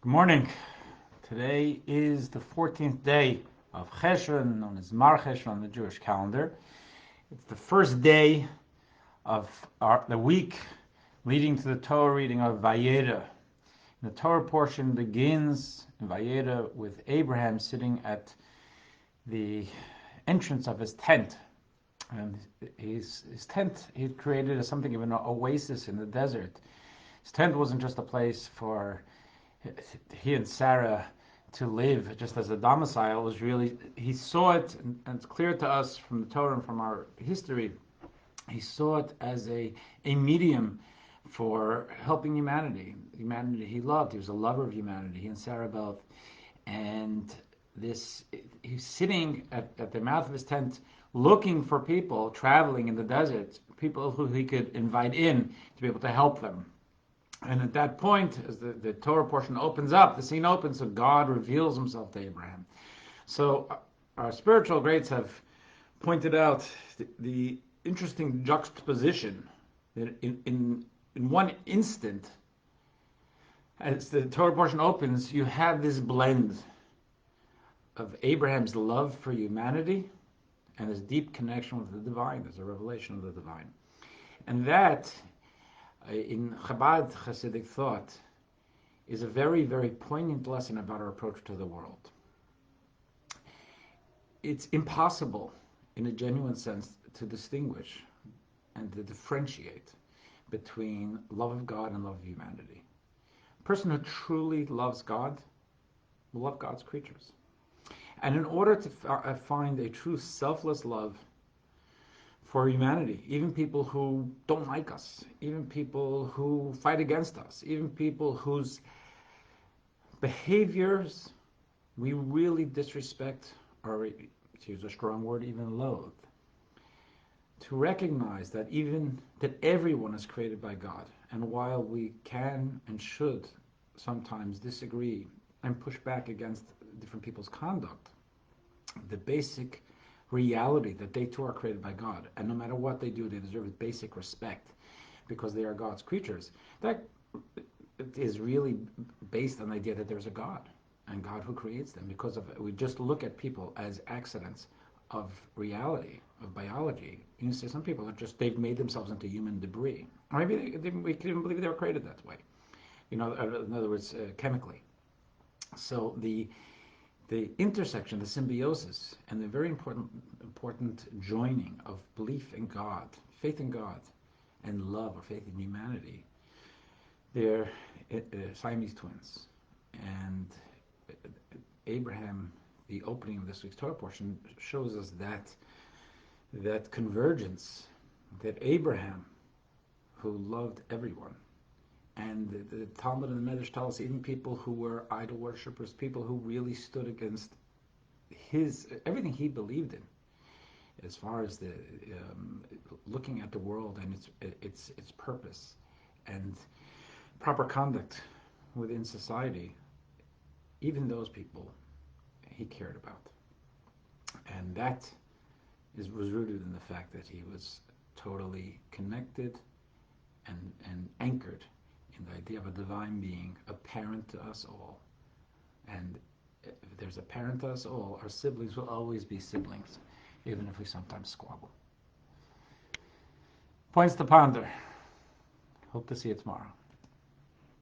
Good morning. Today is the 14th day of Herson, known as Mar Cheshvan on the Jewish calendar. It's the first day of the week leading to the Torah reading of Vayera. The Torah portion begins in Vayera with Abraham sitting at the entrance of his tent. And his tent he created as something of an oasis in the desert. His tent wasn't just a place for he and Sarah to live just as a domicile. Was really, he saw it, and it's clear to us from the Torah and from our history, he saw it as a medium for helping humanity he loved. He was a lover of humanity, he and Sarah both. And he's sitting at the mouth of his tent looking for people traveling in the desert, people who he could invite in to be able to help them. And at that point, as the Torah portion opens up, the scene opens, so God reveals himself to Abraham. So our spiritual greats have pointed out the interesting juxtaposition that in one instant, as the Torah portion opens, you have this blend of Abraham's love for humanity and his deep connection with the divine. There's a revelation of the divine. And that, in Chabad Hasidic thought, is a very, very poignant lesson about our approach to the world. It's impossible, in a genuine sense, to distinguish and to differentiate between love of God and love of humanity. A person who truly loves God will love God's creatures. And in order to find a true selfless love for humanity, even people who don't like us, even people who fight against us, even people whose behaviors we really disrespect, or to use a strong word, even loathe, to recognize that everyone is created by God, and while we can and should sometimes disagree and push back against different people's conduct, the basic reality that they too are created by God, and no matter what they do, they deserve basic respect because they are God's creatures. That is really based on the idea that there's a God, and God who creates them. Because we just look at people as accidents of reality, of biology. You say some people are they've made themselves into human debris. Or maybe we can even believe they were created that way. In other words, chemically. So the intersection, the symbiosis, and the very important joining of belief in God, faith in God, and love or faith in humanity, they're Siamese twins. And Abraham, the opening of this week's Torah portion, shows us that convergence, that Abraham, who loved everyone, and the Talmud and the Medrash tell us even people who were idol worshippers, people who really stood against everything he believed in, as far as the looking at the world and its purpose and proper conduct within society, even those people he cared about. And that was rooted in the fact that he was totally connected and anchored in the idea of a divine being, a parent to us all. And if there's a parent to us all, our siblings will always be siblings, even if we sometimes squabble. Points to ponder. Hope to see you tomorrow.